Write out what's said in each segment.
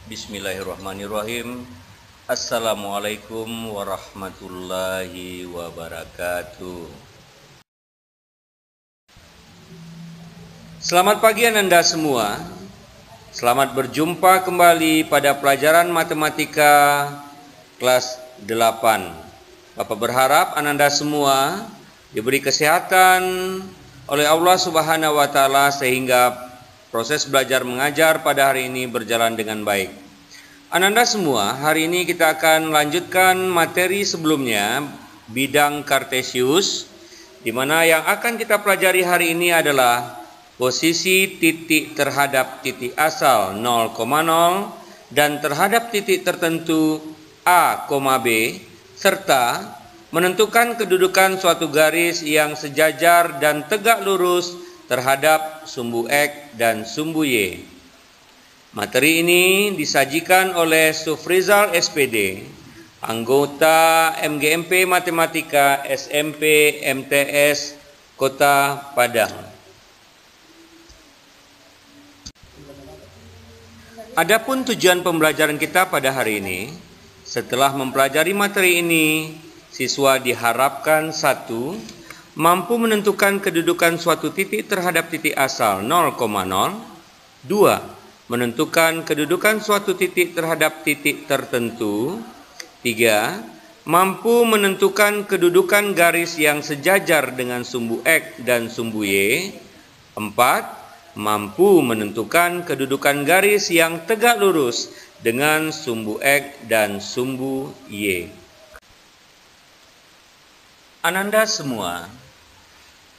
Bismillahirrahmanirrahim. Assalamualaikum warahmatullahi wabarakatuh. Selamat pagi Ananda semua. Selamat berjumpa kembali pada pelajaran matematika kelas 8. Bapak berharap Ananda semua diberi kesehatan oleh Allah Subhanahu wa taala sehingga proses belajar mengajar pada hari ini berjalan dengan baik. Ananda semua, hari ini kita akan lanjutkan materi sebelumnya, bidang Kartesius, di mana yang akan kita pelajari hari ini adalah posisi titik terhadap titik asal 0,0 dan terhadap titik tertentu A, B, serta menentukan kedudukan suatu garis yang sejajar dan tegak lurus terhadap sumbu X dan sumbu Y. Materi ini disajikan oleh Sufrizal SPD, anggota MGMP Matematika SMP MTS Kota Padang. Adapun tujuan pembelajaran kita pada hari ini, setelah mempelajari materi ini, siswa diharapkan 1. Mampu menentukan kedudukan suatu titik terhadap titik asal 0,0. 2. Menentukan kedudukan suatu titik terhadap titik tertentu. 3. Mampu menentukan kedudukan garis yang sejajar dengan sumbu X dan sumbu Y. 4. Mampu menentukan kedudukan garis yang tegak lurus dengan sumbu X dan sumbu Y. Ananda semua,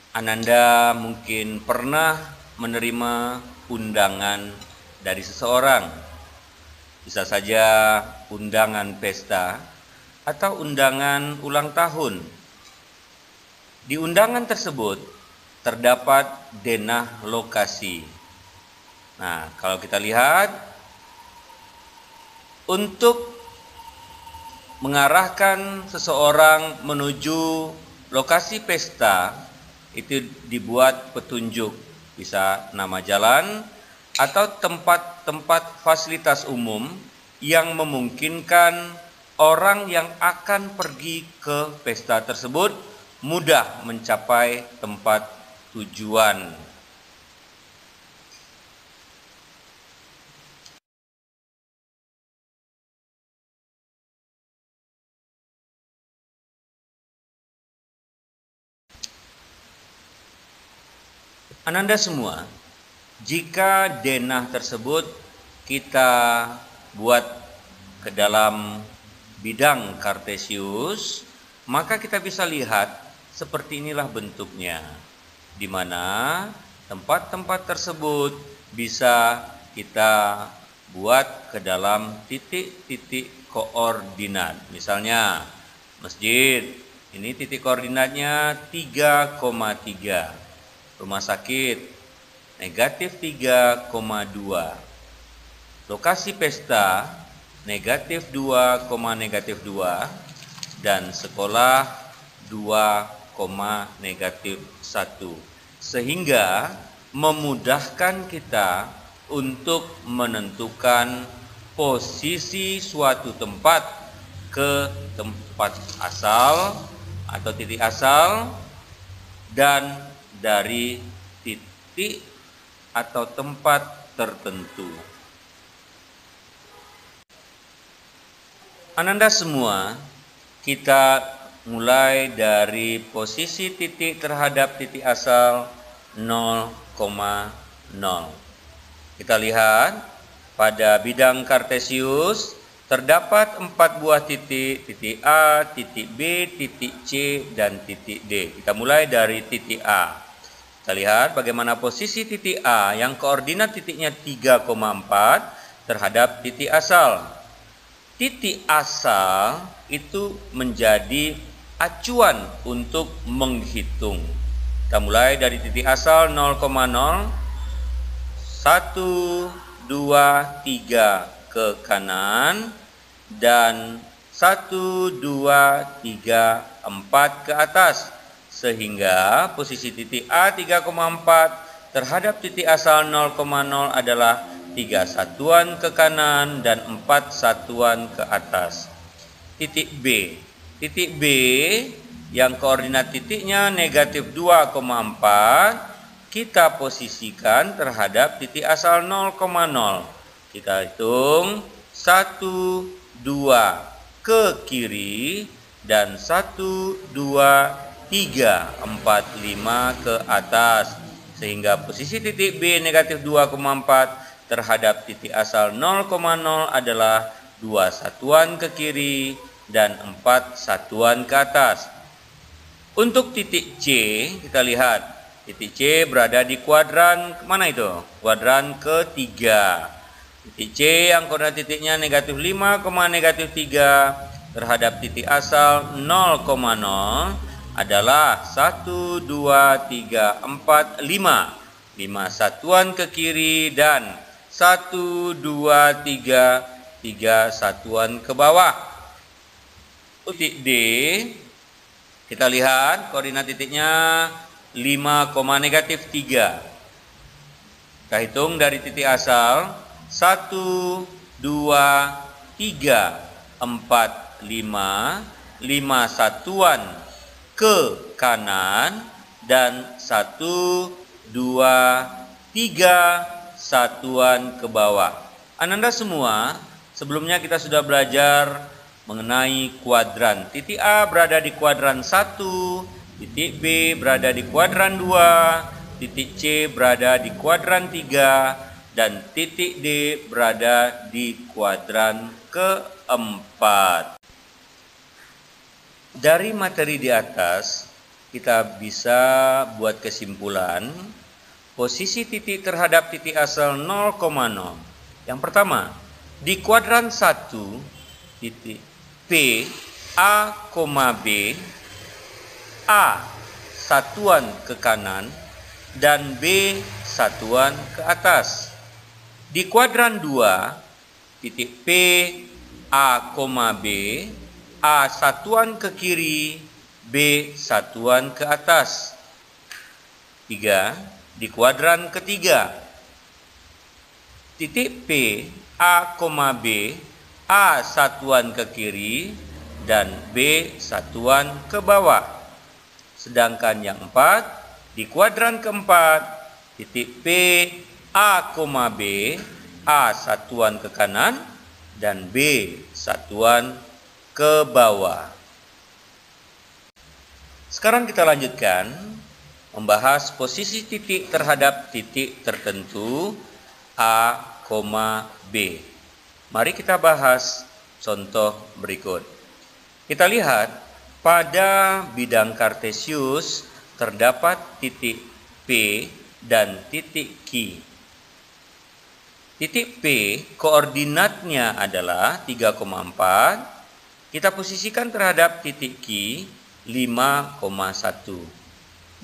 Ananda mungkin pernah menerima undangan dari seseorang. Bisa saja undangan pesta atau undangan ulang tahun. Di undangan tersebut terdapat denah lokasi. Nah, kalau kita lihat, untuk mengarahkan seseorang menuju lokasi pesta, itu dibuat petunjuk, bisa nama jalan atau tempat-tempat fasilitas umum yang memungkinkan orang yang akan pergi ke pesta tersebut mudah mencapai tempat tujuan. Ananda semua, jika denah tersebut kita buat ke dalam bidang Kartesius, maka kita bisa lihat seperti inilah bentuknya, di mana tempat-tempat tersebut bisa kita buat ke dalam titik-titik koordinat. Misalnya masjid, ini titik koordinatnya 3,3. Rumah sakit negatif 3,2. Lokasi pesta negatif 2, negatif 2. Dan sekolah 2, negatif 1. Sehingga memudahkan kita untuk menentukan posisi suatu tempat ke tempat asal atau titik asal dan dari titik atau tempat tertentu. Ananda semua, kita mulai dari posisi titik terhadap titik asal 0,0. Kita lihat pada bidang Kartesius terdapat 4 buah titik, titik A, titik B, titik C, dan titik D. Kita mulai dari titik A. Kita lihat bagaimana posisi titik A yang koordinat titiknya 3,4 terhadap titik asal. Titik asal itu menjadi acuan untuk menghitung. Kita mulai dari titik asal 0,0, 1, 2, 3 ke kanan dan 1, 2, 3, 4 ke atas. Sehingga posisi titik A 3,4 terhadap titik asal 0,0 adalah 3 satuan ke kanan, dan 4 satuan ke atas. Titik B. Titik B yang koordinat titiknya negatif 2,4, kita posisikan terhadap titik asal 0,0. Kita hitung 1, 2 ke kiri, dan 1, 2, 3, 4, 5 ke atas. Sehingga posisi titik B negatif 2,4 terhadap titik asal 0,0 adalah 2 satuan ke kiri dan 4 satuan ke atas. Untuk titik C, kita lihat titik C berada di kuadran mana itu? Kuadran ketiga. Titik C yang koordinat titiknya negatif 5, negatif 3 terhadap titik asal 0,0 adalah 1, 2, 3, 4, 5. 5 satuan ke kiri dan 1, 2, 3, 3 satuan ke bawah. Titik D, kita lihat koordinat titiknya 5, negatif 3. Kita hitung dari titik asal 1, 2, 3, 4, 5. 5 satuan ke kanan dan 1, 2, 3 satuan ke bawah. Ananda semua, sebelumnya kita sudah belajar mengenai kuadran. Titik A berada di kuadran 1, titik B berada di kuadran 2, titik C berada di kuadran 3, dan titik D berada di kuadran keempat. Dari materi di atas, kita bisa buat kesimpulan posisi titik terhadap titik asal 0,0. Yang pertama, di kuadran 1, titik P, A, B, A satuan ke kanan dan B satuan ke atas. Di kuadran 2, titik P, A, B, A satuan ke kiri, B satuan ke atas. 3. Di kuadran ketiga, titik P, A, B, A satuan ke kiri dan B satuan ke bawah. Sedangkan yang 4, di kuadran keempat, titik P, A, B, A satuan ke kanan dan B satuan ke bawah. Sekarang kita lanjutkan membahas posisi titik terhadap titik tertentu A, B. Mari kita bahas contoh berikut. Kita lihat pada bidang kartesius terdapat titik P dan titik Q. Titik P koordinatnya adalah 3,4. Kita posisikan terhadap titik Q 5,1.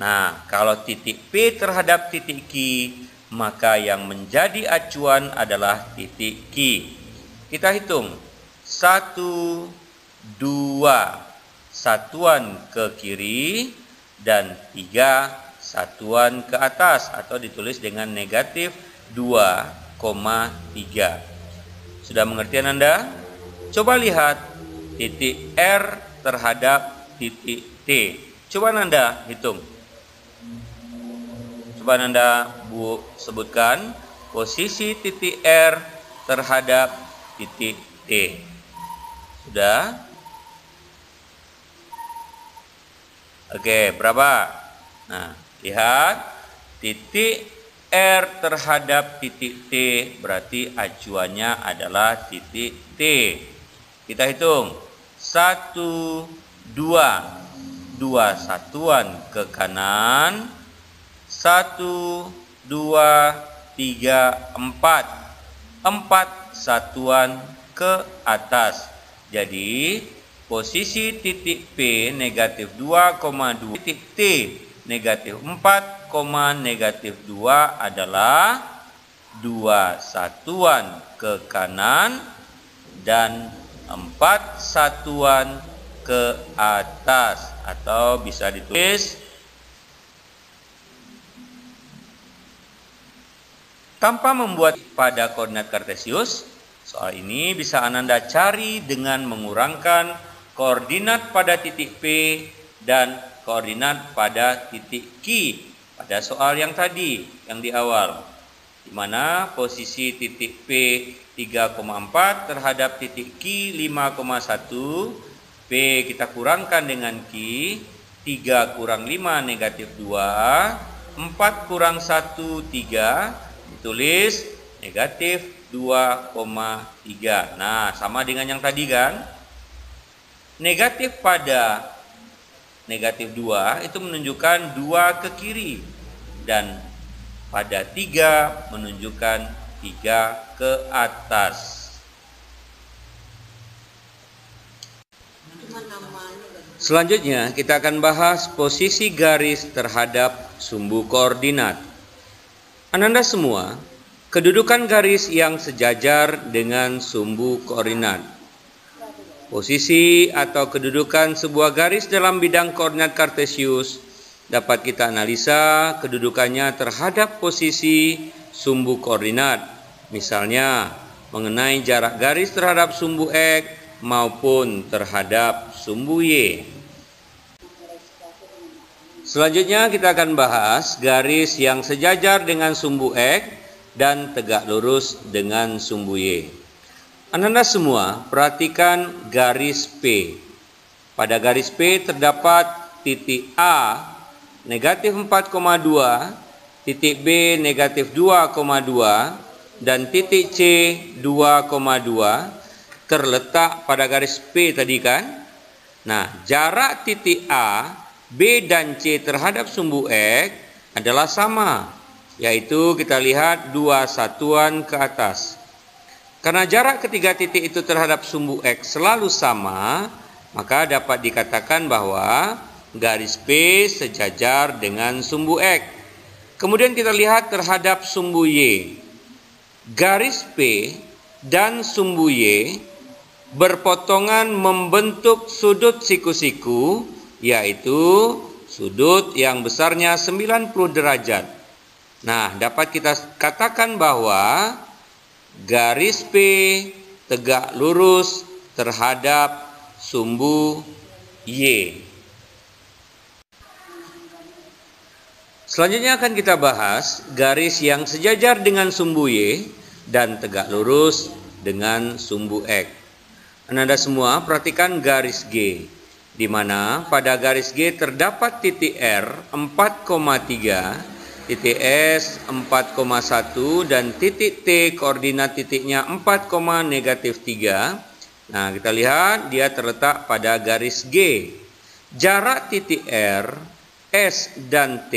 Nah, kalau titik P terhadap titik Q, maka yang menjadi acuan adalah titik Q. Kita hitung 1, 2 satuan ke kiri dan 3 satuan ke atas, atau ditulis dengan negatif 2,3. Sudah mengerti Anda? Coba lihat titik R terhadap titik T. Coba Anda hitung. Coba Anda sebutkan posisi titik R terhadap titik T. Sudah? Oke, berapa? Nah, lihat titik R terhadap titik T berarti acuannya adalah titik T. Kita hitung 1, 2 satuan ke kanan, 1, 2, 3, 4 satuan ke atas. Jadi posisi titik P negatif 2,2, titik T negatif 4, negatif 2 adalah 2 satuan ke kanan dan 4 satuan ke atas, atau bisa ditulis Tanpa membuat pada koordinat kartesius, soal ini bisa Ananda cari dengan mengurangkan koordinat pada titik P dan koordinat pada titik Q pada soal yang tadi, yang di awal, di mana posisi titik P 3,4 terhadap titik Q 5,1. P kita kurangkan dengan Q, 3 kurang 5 negatif 2, 4 kurang 1 3, ditulis negatif 2,3. Nah, sama dengan yang tadi kan? Negatif pada negatif 2 itu menunjukkan 2 ke kiri, dan pada 3 menunjukkan 3 ke atas. Selanjutnya kita akan bahas posisi garis terhadap sumbu koordinat. Ananda semua, kedudukan garis yang sejajar dengan sumbu koordinat. Posisi atau kedudukan sebuah garis dalam bidang koordinat kartesius dapat kita analisa kedudukannya terhadap posisi sumbu koordinat. Misalnya, mengenai jarak garis terhadap sumbu X maupun terhadap sumbu Y. Selanjutnya kita akan bahas garis yang sejajar dengan sumbu X dan tegak lurus dengan sumbu Y. Ananda semua perhatikan garis P. Pada garis P terdapat titik A negatif 4,2, titik B negatif 2,2, dan titik C 2,2 terletak pada garis P tadi kan? Nah, jarak titik A, B dan C terhadap sumbu X adalah sama, yaitu kita lihat 2 satuan ke atas. Karena jarak ketiga titik itu terhadap sumbu X selalu sama, maka dapat dikatakan bahwa garis P sejajar dengan sumbu X. Kemudian kita lihat terhadap sumbu Y. Garis P dan sumbu Y berpotongan membentuk sudut siku-siku, yaitu sudut yang besarnya 90 derajat. Nah, dapat kita katakan bahwa garis P tegak lurus terhadap sumbu Y. Selanjutnya akan kita bahas garis yang sejajar dengan sumbu Y dan tegak lurus dengan sumbu X. Ananda semua perhatikan garis G, di mana pada garis G terdapat titik R 4,3, titik S 4,1, dan titik T koordinat titiknya 4, negatif 3. Nah, kita lihat dia terletak pada garis G. Jarak titik R, S, dan T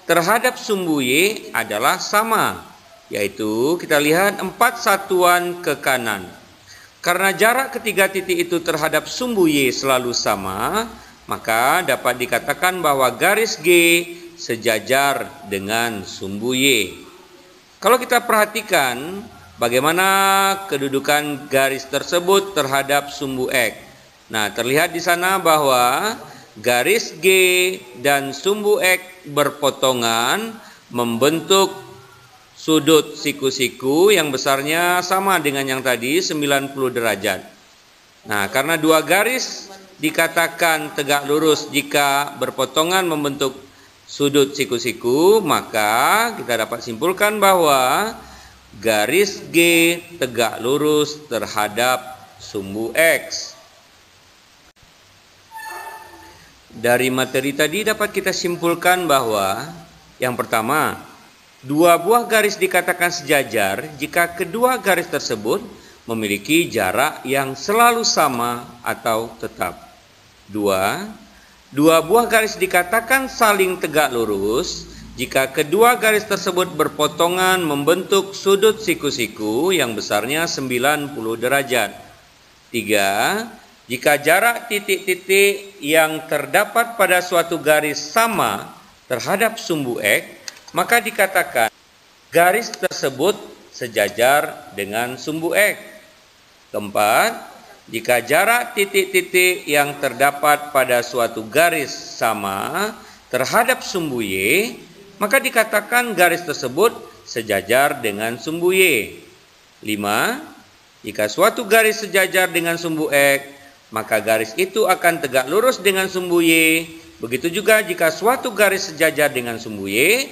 terhadap sumbu Y adalah sama, yaitu kita lihat 4 satuan ke kanan. Karena jarak ketiga titik itu terhadap sumbu Y selalu sama, maka dapat dikatakan bahwa garis G sejajar dengan sumbu Y. Kalau kita perhatikan bagaimana kedudukan garis tersebut terhadap sumbu X. Nah, terlihat di sana bahwa garis G dan sumbu X berpotongan membentuk sudut siku-siku yang besarnya sama dengan yang tadi, 90 derajat. Nah, karena dua garis dikatakan tegak lurus jika berpotongan membentuk sudut siku-siku, maka kita dapat simpulkan bahwa garis G tegak lurus terhadap sumbu X. Dari materi tadi dapat kita simpulkan bahwa yang pertama, dua buah garis dikatakan sejajar jika kedua garis tersebut memiliki jarak yang selalu sama atau tetap. Dua buah garis dikatakan saling tegak lurus jika kedua garis tersebut berpotongan membentuk sudut siku-siku yang besarnya 90 derajat. 3. Jika jarak titik-titik yang terdapat pada suatu garis sama terhadap sumbu X, maka dikatakan garis tersebut sejajar dengan sumbu X. 4. Jika jarak titik-titik yang terdapat pada suatu garis sama terhadap sumbu Y, maka dikatakan garis tersebut sejajar dengan sumbu Y. 5. Jika suatu garis sejajar dengan sumbu X, maka garis itu akan tegak lurus dengan sumbu Y. Begitu juga jika suatu garis sejajar dengan sumbu Y,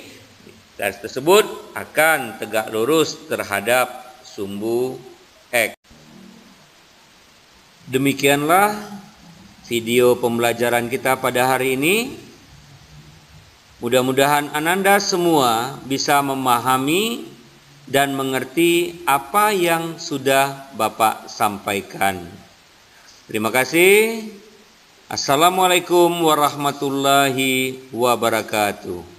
garis tersebut akan tegak lurus terhadap sumbu X. Demikianlah video pembelajaran kita pada hari ini. Mudah-mudahan Ananda semua bisa memahami dan mengerti apa yang sudah Bapak sampaikan. Terima kasih. Assalamualaikum warahmatullahi wabarakatuh.